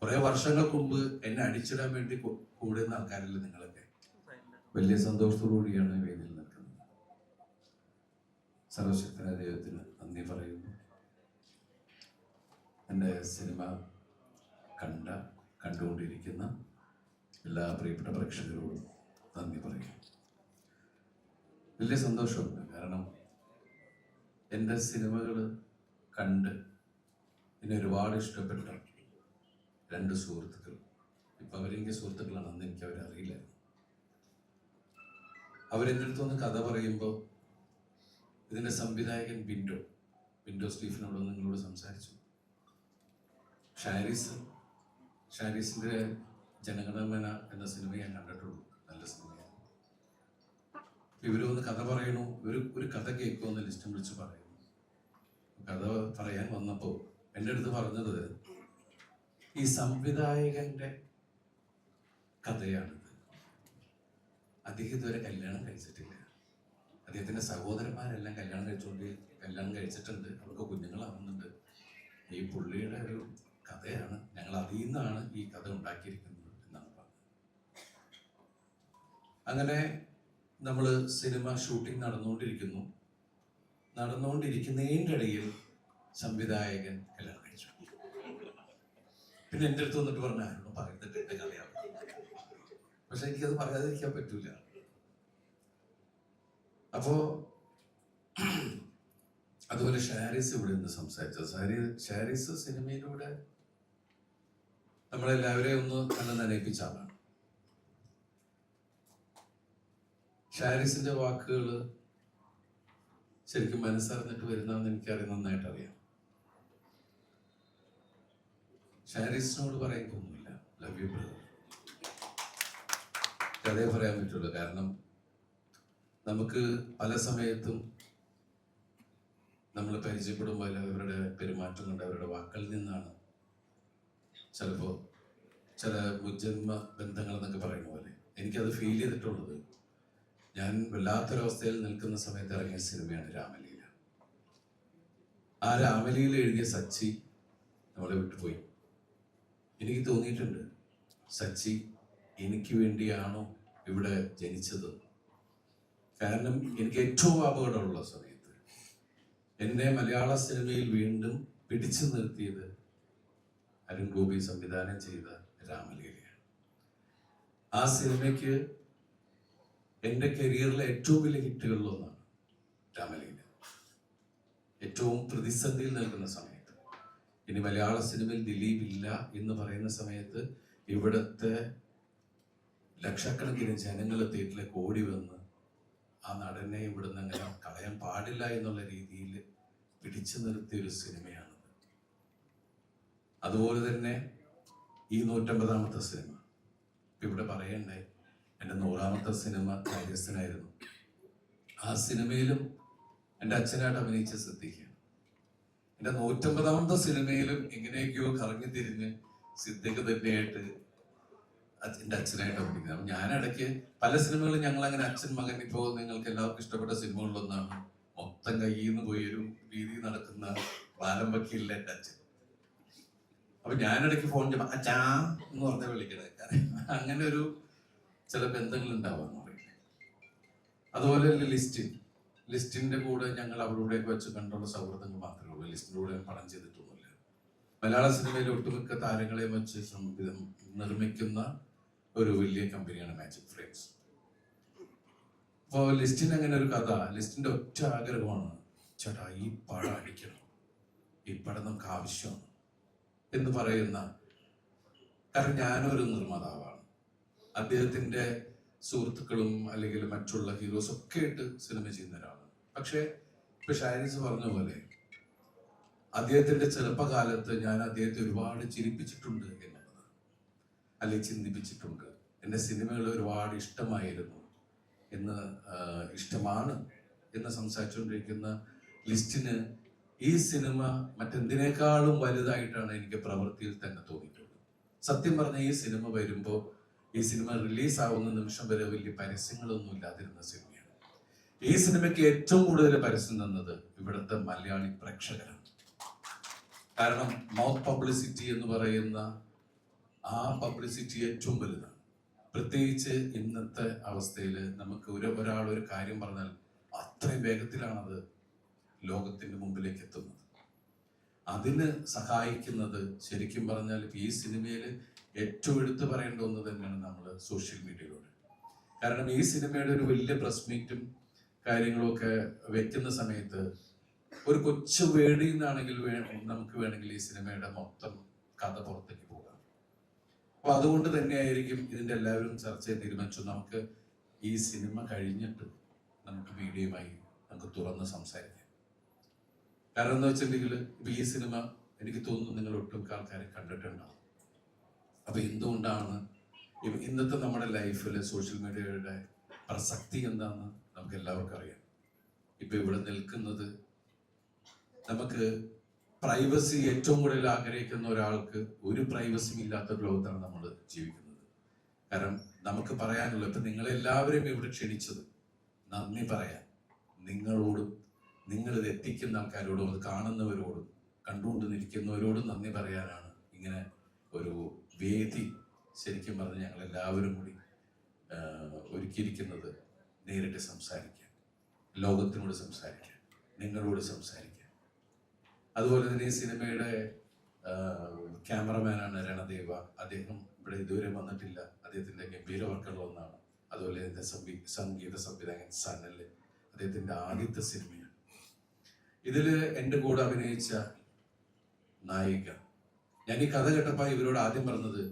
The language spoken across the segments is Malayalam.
കുറെ വർഷങ്ങൾക്ക് മുമ്പ് എന്നെ അടിച്ചിടാൻ വേണ്ടി കൂടുന്ന ആൾക്കാരല്ലേ നിങ്ങളൊക്കെ. വലിയ സന്തോഷത്തോടുകൂടിയാണ് വേദിയിൽ നിൽക്കുന്നത്. സർവശക്തനായ ദൈവത്തിന് നന്ദി പറയുന്നു. എൻ്റെ സിനിമ കണ്ടുകൊണ്ടിരിക്കുന്ന എല്ലാ പ്രിയപ്പെട്ട പ്രേക്ഷകരോടും നന്ദി പറയുന്നു. വലിയ സന്തോഷമുണ്ട്. കാരണം എൻ്റെ സിനിമകൾ കണ്ട് എന്നെ ഒരുപാട് ഇഷ്ടപ്പെട്ട രണ്ട് സുഹൃത്തുക്കൾ, ഇപ്പം അവരെനിക്ക് സുഹൃത്തുക്കളാണ്, അന്ന് എനിക്ക് അവരറിയില്ലായിരുന്നു. അവരെൻ്റെ അടുത്തൊന്ന് കഥ പറയുമ്പോൾ ഇതിൻ്റെ സംവിധായകൻ ബിൻഡോ സ്റ്റീഫനോട് നിങ്ങളോട് സംസാരിച്ചു. ഷാരിസിൻ്റെ ജനഗണമന എന്ന സിനിമ ഞാൻ കണ്ടിട്ടുള്ളൂ, നല്ല സിനിമയാണ്. ഇവരൊന്ന് കഥ പറയണു, ഒരു കഥ കേൾക്കുമെന്ന് ലിസ്റ്റും വിളിച്ച് പറയുന്നു. കഥ പറയാൻ വന്നപ്പോൾ എൻ്റെ അടുത്ത് പറഞ്ഞത് ഈ സംവിധായകന്റെ കഥയാണിത്. അദ്ദേഹം ഇതുവരെ കല്യാണം കഴിച്ചിട്ടില്ല. അദ്ദേഹത്തിന്റെ സഹോദരന്മാരെല്ലാം കല്യാണം കഴിച്ചിട്ടുണ്ട്, അവർക്ക് കുഞ്ഞുങ്ങളാവുന്നുണ്ട്. ഈ പുള്ളിയുടെ ഒരു കഥയാണ്, ഞങ്ങൾ അതിൽ നിന്നാണ് ഈ കഥ ഉണ്ടാക്കിയിരിക്കുന്നത് എന്നാണ് പറഞ്ഞത്. അങ്ങനെ നമ്മൾ സിനിമ ഷൂട്ടിംഗ് നടന്നുകൊണ്ടിരിക്കുന്നതിൻ്റെ ഇടയിൽ സംവിധായകൻ കല്യാണം കഴിച്ചു. പിന്നെ എൻ്റെ അടുത്ത് വന്നിട്ട് പറഞ്ഞ ആരോടും പറയുന്നിട്ട് എൻ്റെ കഥയാണ്. പക്ഷെ എനിക്കത് പറയാതിരിക്കാൻ പറ്റൂല. അപ്പോ അതുപോലെ ഷാരിസ് ഇവിടെ നിന്ന് സംസാരിച്ചത്. ഷാരിസ് സിനിമയിലൂടെ നമ്മളെല്ലാവരെയും ഒന്ന് നല്ല നനയിപ്പിച്ച ആളാണ്. ഷാരിസിന്റെ വാക്കുകൾ ശരിക്കും മനസ്സറിഞ്ഞിട്ട് വരുന്നതെന്ന് എനിക്കറിയാം, നന്നായിട്ട് അറിയാം. ഷാരിസിനോട് പറയാൻ തോന്നുന്നില്ല, ലവ് യു ബ്രദർ, കഥയെ പറയാൻ പറ്റുള്ളൂ. കാരണം നമുക്ക് പല സമയത്തും നമ്മൾ പരിചയപ്പെടുമ്പോൾ അവരുടെ പെരുമാറ്റം കൊണ്ട്, അവരുടെ വാക്കുകളിൽ നിന്നാണ് ചിലപ്പോൾ ചില മുജ്ജന്മ ബന്ധങ്ങൾ എന്നൊക്കെ പറയുന്ന പോലെ എനിക്കത് ഫീൽ ചെയ്തിട്ടുള്ളത്. ഞാൻ വല്ലാത്തൊരവസ്ഥയിൽ നിൽക്കുന്ന സമയത്ത് ഇറങ്ങിയ സിനിമയാണ് രാമലീല. ആ രാമലീല എഴുതിയ സച്ചി നമ്മളെ വിട്ടുപോയി. എനിക്ക് തോന്നിയിട്ടുണ്ട്, സച്ചി എനിക്ക് വേണ്ടിയാണോ ഇവിടെ ജനിച്ചത്? കാരണം എനിക്ക് ഏറ്റവും അപകടമുള്ള സമയത്ത് എന്നെ മലയാള സിനിമയിൽ വീണ്ടും പിടിച്ചു നിർത്തിയത് അരുൺ ഗോപി സംവിധാനം ചെയ്ത രാമലീലയാണ്. ആ സിനിമയ്ക്ക് എൻ്റെ കരിയറിലെ ഏറ്റവും വലിയ ഹിറ്റുകളിലൊന്നാണ് രാമലീല. ഏറ്റവും പ്രതിസന്ധിയിൽ നിൽക്കുന്ന സമയത്ത്, ഇനി മലയാള സിനിമയിൽ ദിലീപ് ഇല്ല എന്ന് പറയുന്ന സമയത്ത് ഇവിടുത്തെ ലക്ഷക്കണക്കിന് ജനങ്ങൾ തിയേറ്ററിലേക്ക് ഓടി വന്ന് ആ നടനെ ഇവിടുന്ന് അങ്ങനെ കളയാൻ പാടില്ല എന്നുള്ള രീതിയിൽ പിടിച്ചു നിർത്തിയ ഒരു സിനിമയാണത്. അതുപോലെ തന്നെ ഈ 150ാമത്തെ സിനിമ ഇവിടെ പറയണ്ടേ, എൻ്റെ 100ാമത്തെ സിനിമ കാര്യസ്ഥനായിരുന്നു. ആ സിനിമയിലും എൻ്റെ അച്ഛനായിട്ട് അഭിനയിച്ച സിദ്ദിഖാണ്. എൻ്റെ 150ാമത്തെ സിനിമയിലും എങ്ങനെയൊക്കെയോ കറങ്ങി തിരിഞ്ഞ് സിദ്ദിഖ് തന്നെയായിട്ട് എൻ്റെ അച്ഛനായിട്ട് അഭിനയിക്കുന്നത്. അപ്പം ഞാനിടയ്ക്ക് പല സിനിമകളും ഞങ്ങൾ അങ്ങനെ അച്ഛൻ മകൻ, ഇപ്പോൾ നിങ്ങൾക്ക് എല്ലാവർക്കും ഇഷ്ടപ്പെട്ട സിനിമകളിലൊന്നാണ് മൊത്തം കയ്യിൽ നിന്ന് പോയി ഒരു രീതി നടക്കുന്ന ബാലം വക്കീലിലെ എൻ്റെ അച്ഛൻ. അപ്പൊ ഞാനിടയ്ക്ക് ഫോൺ ചെയ്യുമ്പോൾ അച്ഛാ എന്ന് പറഞ്ഞ വിളിക്കണത്. കാരണം അങ്ങനെ ഒരു ചില ബന്ധങ്ങൾ ഉണ്ടാവാന്ന് പറയുന്നത്. അതുപോലെ ലിസ്റ്റിന്റെ കൂടെ ഞങ്ങൾ അവരുടെയൊക്കെ വെച്ച് കണ്ടുള്ള സൗഹൃദങ്ങൾ മാത്രമേ ഉള്ളൂ. ലിസ്റ്റിന്റെ കൂടെ പണം ചെയ്തിട്ടൊന്നുമില്ല. മലയാള സിനിമയിലെ ഒട്ടുമിക്ക താരങ്ങളെയും വെച്ച് നിർമ്മിക്കുന്ന ഒരു വലിയ കമ്പനിയാണ് മാജിക് ഫ്രെയിംസ്. അപ്പോൾ ലിസ്റ്റിന് അങ്ങനെ ഒരു കഥ, ലിസ്റ്റിന്റെ ഒറ്റ ആഗ്രഹമാണ്, ചേട്ടാ ഈ പടം അടിക്കണം, ഈ പടം നമുക്ക് ആവശ്യമാണ് എന്ന് പറയുന്ന. കാരണം ഞാനൊരു നിർമ്മാതാവാണ്, അദ്ദേഹത്തിന്റെ സുഹൃത്തുക്കളും അല്ലെങ്കിൽ മറ്റുള്ള ഹീറോസ് ഒക്കെ ആയിട്ട് സിനിമ ചെയ്യുന്ന ഒരാളാണ്. പക്ഷെ ഇപ്പൊ ഷാരിസ് പറഞ്ഞ പോലെ അദ്ദേഹത്തിന്റെ ചെറുപ്പകാലത്ത് ഞാൻ അദ്ദേഹത്തെ ഒരുപാട് ചിരിപ്പിച്ചിട്ടുണ്ട് എന്നുള്ളത്, അല്ലെങ്കിൽ ചിന്തിപ്പിച്ചിട്ടുണ്ട്. എൻ്റെ സിനിമകൾ ഒരുപാട് ഇഷ്ടമായിരുന്നു ഇഷ്ടമാണ് എന്ന് സംസാരിച്ചുകൊണ്ടിരിക്കുന്ന ലിസ്റ്റിന് ഈ സിനിമ മറ്റെന്തിനേക്കാളും വലുതായിട്ടാണ് എനിക്ക് പ്രവൃത്തിയിൽ തന്നെ തോന്നിയിട്ടുള്ളത്. സത്യം പറഞ്ഞ ഈ സിനിമ വരുമ്പോൾ, ഈ സിനിമ റിലീസാവുന്ന നിമിഷം വരെ വലിയ പരസ്യങ്ങളൊന്നും ഇല്ലാതിരുന്ന സിനിമയാണ്. ഈ സിനിമയ്ക്ക് ഏറ്റവും കൂടുതൽ പരസ്യം തന്നത് ഇവിടുത്തെ മലയാളി പ്രേക്ഷകരാണ്. കാരണം മൗത്ത് പബ്ലിസിറ്റി എന്ന് പറയുന്ന ആ പബ്ലിസിറ്റി ഏറ്റവും വലുതാണ്. പ്രത്യേകിച്ച് ഇന്നത്തെ അവസ്ഥയിൽ നമുക്ക് ഒരാൾ ഒരു കാര്യം പറഞ്ഞാൽ അത്രയും വേഗത്തിലാണത് ലോകത്തിൻ്റെ മുമ്പിലേക്ക് എത്തുന്നത്. അതിന് സഹായിക്കുന്നത് ശരിക്കും പറഞ്ഞാൽ ഈ സിനിമയിൽ ഏറ്റവും എടുത്തു പറയേണ്ട ഒന്ന് തന്നെയാണ് നമ്മൾ സോഷ്യൽ മീഡിയയിലൂടെ. കാരണം ഈ സിനിമയുടെ ഒരു വലിയ പ്രസ് മീറ്റും കാര്യങ്ങളൊക്കെ വെക്കുന്ന സമയത്ത് ഒരു കൊച്ചു വേടിയിൽ നിന്നാണെങ്കിൽ നമുക്ക് വേണമെങ്കിൽ ഈ സിനിമയുടെ മൊത്തം കഥ പുറത്തേക്ക് പോകാം. അപ്പൊ അതുകൊണ്ട് തന്നെയായിരിക്കും ഇതിൻ്റെ എല്ലാവരും ചർച്ച ചെയ്ത് തീരുമാനിച്ചു നമുക്ക് ഈ സിനിമ കഴിഞ്ഞിട്ട് നമുക്ക് മീഡിയയുമായി നമുക്ക് തുറന്ന് സംസാരിക്കാം. കാരണം എന്താ വെച്ചിട്ടുണ്ടെങ്കിൽ ഇപ്പൊ ഈ സിനിമ എനിക്ക് തോന്നുന്നു നിങ്ങൾ ഒട്ടുമിക്ക ആൾക്കാരെ കണ്ടിട്ടുണ്ടാവും. അപ്പൊ എന്തുകൊണ്ടാണ് ഇന്നത്തെ നമ്മുടെ ലൈഫിൽ സോഷ്യൽ മീഡിയയുടെ പ്രസക്തി എന്താണെന്ന് നമുക്ക് എല്ലാവർക്കും അറിയാം. ഇപ്പൊ ഇവിടെ നിൽക്കുന്നത് നമുക്ക് പ്രൈവസി ഏറ്റവും കൂടുതൽ ആഗ്രഹിക്കുന്ന ഒരാൾക്ക് ഒരു പ്രൈവസിയും ഇല്ലാത്ത ഒരു ലോകത്താണ് നമ്മൾ ജീവിക്കുന്നത്. കാരണം നമുക്ക് പറയാനുള്ള ഇപ്പൊ നിങ്ങളെല്ലാവരും ഇവിടെ ക്ഷണിച്ചത് നന്ദി പറയാൻ നിങ്ങളോടും നിങ്ങളിത് എത്തിക്കുന്ന ആൾക്കാരോടും അത് കാണുന്നവരോടും കണ്ടുകൊണ്ട് നിൽക്കുന്നവരോടും നന്ദി പറയാനാണ് ഇങ്ങനെ ഒരു വേദി ശരിക്കും പറഞ്ഞ് ഞങ്ങളെല്ലാവരും കൂടി ഒരുക്കിയിരിക്കുന്നത്. നേരിട്ട് സംസാരിക്കാൻ, ലോകത്തിനോട് സംസാരിക്കാൻ, നിങ്ങളോട് സംസാരിക്കാൻ. അതുപോലെ തന്നെ ഈ സിനിമയുടെ ക്യാമറമാനാണ് രണദേവ. അദ്ദേഹം ഇവിടെ ഇതുവരെ വന്നിട്ടില്ല. അദ്ദേഹത്തിൻ്റെ ഗംഭീര വർക്കുകൾ ഒന്നാണ്. അതുപോലെ ഇതിൻ്റെ സംഗീത സംവിധായകൻ സനൽ, അദ്ദേഹത്തിൻ്റെ ആദ്യത്തെ സിനിമയാണ്. ഇതിൽ എൻ്റെ കൂടെ അഭിനയിച്ച നായിക, ഞാൻ ഈ കഥ കേട്ടപ്പോൾ ഇവരോട് ആദ്യം പറഞ്ഞത്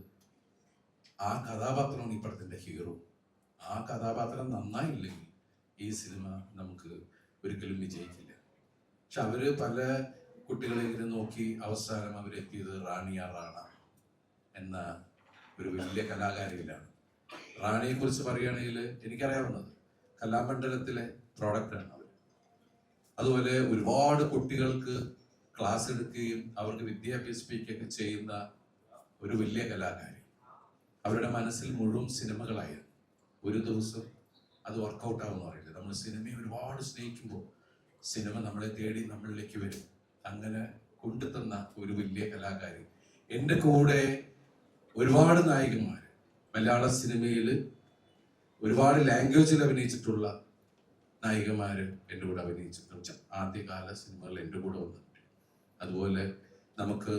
ആ കഥാപാത്രമാണ് ഈ പടത്തിൻ്റെ ഹീറോ. ആ കഥാപാത്രം നന്നായില്ലെങ്കിൽ ഈ സിനിമ നമുക്ക് ഒരിക്കലും വിജയിക്കില്ല. പക്ഷെ അവര് പല കുട്ടികളെ ഇങ്ങനെ നോക്കി അവസാനം അവരെത്തിയത് റാണിയ റാണ എന്ന ഒരു വലിയ കലാകാരിയിലാണ്. റാണിയെ കുറിച്ച് പറയുകയാണെങ്കിൽ എനിക്കറിയാവുന്നത് കലാമണ്ഡലത്തിലെ പ്രോഡക്റ്റാണ് അവർ. അതുപോലെ ഒരുപാട് കുട്ടികൾക്ക് ക്ലാസ് എടുക്കുകയും അവർക്ക് വിദ്യാഭ്യസിപ്പിക്കുകയൊക്കെ ചെയ്യുന്ന ഒരു വലിയ കലാകാരി. അവരുടെ മനസ്സിൽ മുഴുവൻ സിനിമകളായിരുന്നു. ഒരു ദിവസം അത് വർക്കൗട്ട് ആവുമെന്ന് പറയില്ല. നമ്മൾ സിനിമയെ ഒരുപാട് സ്നേഹിക്കുമ്പോൾ സിനിമ നമ്മളെ തേടി നമ്മളിലേക്ക് വരും. അങ്ങനെ കൊണ്ടുതന്ന ഒരു വലിയ കലാകാരി. എൻ്റെ കൂടെ ഒരുപാട് നായികന്മാർ മലയാള സിനിമയിൽ ഒരുപാട് ലാംഗ്വേജിൽ അഭിനയിച്ചിട്ടുള്ള നായികമാർ എൻ്റെ കൂടെ അഭിനയിച്ചിട്ടുണ്ട്. ആദ്യകാല സിനിമകൾ എൻ്റെ കൂടെ വന്നിട്ടുണ്ട്. അതുപോലെ നമുക്ക്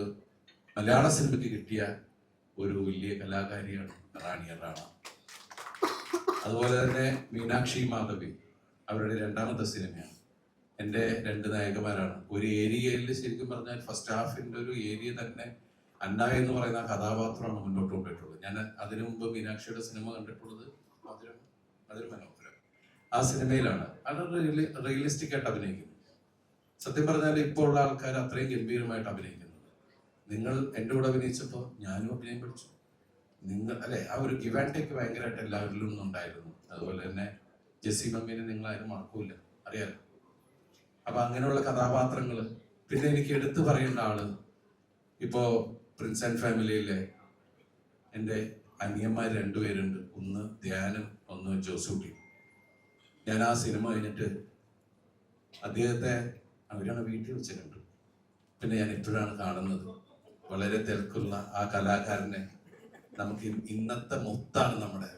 മലയാള സിനിമയ്ക്ക് കിട്ടിയ ഒരു വലിയ കലാകാരിയാണ് റാണിയ റാണ. അതുപോലെ തന്നെ മീനാക്ഷി മാധവി അവരുടെ രണ്ടാമത്തെ സിനിമയാണ്. എൻ്റെ രണ്ട് നായകന്മാരാണ്. ഒരു ഏരിയയിൽ ശരിക്കും പറഞ്ഞാൽ ഫസ്റ്റ് ഹാഫിൻ്റെ ഒരു ഏരിയ തന്നെ അന്ന എന്ന് പറയുന്ന കഥാപാത്രമാണ് മുന്നോട്ട് കൊണ്ടുപോയിട്ടുള്ളത്. ഞാൻ അതിനു മുമ്പ് മീനാക്ഷിയുടെ സിനിമ കണ്ടിട്ടുള്ളത് മധുരം മനോഹരം. ആ സിനിമയിലാണ് അത് റിയലിസ്റ്റിക് ആയിട്ട് അഭിനയിക്കുന്നത്. സത്യം പറഞ്ഞാൽ ഇപ്പോൾ ഉള്ള ആൾക്കാർ അത്രയും ഗംഭീരമായിട്ട് അഭിനയിക്കുന്നത്. നിങ്ങൾ എൻ്റെ കൂടെ അഭിനയിച്ചപ്പോൾ ഞാനും അഭിനയം പഠിച്ചു. നിങ്ങൾ അല്ലെ ആ ഒരു ഗിവ് ആൻഡ് ടേക്ക് ഭയങ്കരമായിട്ട് എല്ലാവരിലും ഉണ്ടായിരുന്നു. അതുപോലെ തന്നെ ജെസ്സി മമ്മീനെ നിങ്ങളാരും മറക്കൂല, അറിയാലോ. അപ്പൊ അങ്ങനെയുള്ള കഥാപാത്രങ്ങൾ. പിന്നെ എനിക്ക് എടുത്തു പറയേണ്ട ആള് ഇപ്പോ പ്രിൻസ് ആൻഡ് ഫാമിലിയിലെ എൻ്റെ അനിയന്മാർ രണ്ടുപേരുണ്ട്. ഒന്ന് ധ്യാനും ഒന്ന് ജോസൂട്ടി. ഞാൻ ആ സിനിമ കഴിഞ്ഞിട്ട് അദ്ദേഹത്തെ അവരാണ് വീട്ടിൽ വെച്ച് കണ്ടു. പിന്നെ ഞാൻ ഇപ്പോഴാണ് കാണുന്നത്. വളരെ തിരക്കുള്ള ആ കലാകാരനെ നമുക്ക് ഇന്നത്തെ മുത്താണ് നമ്മുടെ.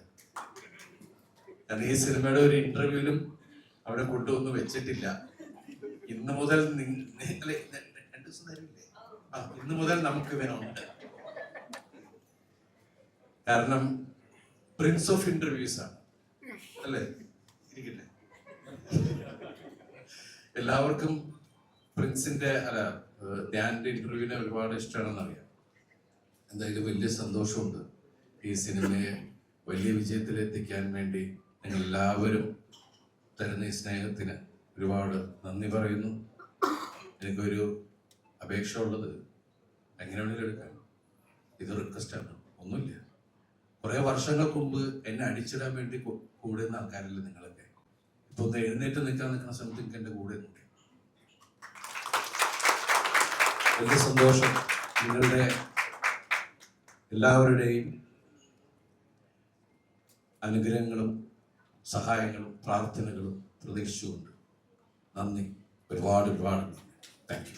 കാരണം ഈ സിനിമയുടെ ഒരു ഇന്റർവ്യൂവിലും അവിടെ കൊണ്ടുവന്ന് വെച്ചിട്ടില്ല. ഇന്ന് മുതൽ ഇന്ന് മുതൽ നമുക്ക് വേണമുണ്ട്. കാരണം പ്രിൻസ് ഓഫ് ഇന്റർവ്യൂസ് ആണ് അല്ലേ? ഇരിക്കട്ടെ. എല്ലാവർക്കും പ്രിൻസിന്റെ ധ്യാന്റെ ഇന്റർവ്യൂവിനെ ഒരുപാട് ഇഷ്ടമാണെന്ന് അറിയാം. എന്തായാലും വലിയ സന്തോഷമുണ്ട് ഈ സിനിമയെ വലിയ വിജയത്തിലെത്തിക്കാൻ വേണ്ടി നിങ്ങൾ എല്ലാവരും തരുന്ന ഈ സ്നേഹത്തിന് ഒരുപാട് നന്ദി പറയുന്നു. എനിക്കൊരു അപേക്ഷ ഉള്ളത്, എങ്ങനെ വേണമെങ്കിലും എടുക്കാം, ഇത് റിക്വസ്റ്റാണ്, ഒന്നുമില്ല. കുറേ വർഷങ്ങൾക്ക് മുമ്പ് എന്നെ അടിച്ചിടാൻ വേണ്ടി കൂടുന്ന ആൾക്കാരല്ലേ നിങ്ങളൊക്കെ. ഇപ്പൊ ഒന്ന് എഴുന്നേറ്റ് നിൽക്കുന്ന സമയത്ത് എനിക്ക് എൻ്റെ കൂടെ നിൽക്കാം. വലിയ സന്തോഷം. നിങ്ങളുടെ എല്ലാവരുടെയും അനുഗ്രഹങ്ങളും സഹായങ്ങളും പ്രാർത്ഥനകളും പ്രതീക്ഷിച്ചുകൊണ്ട് നന്ദി, ഒരുപാട് താങ്ക് യു.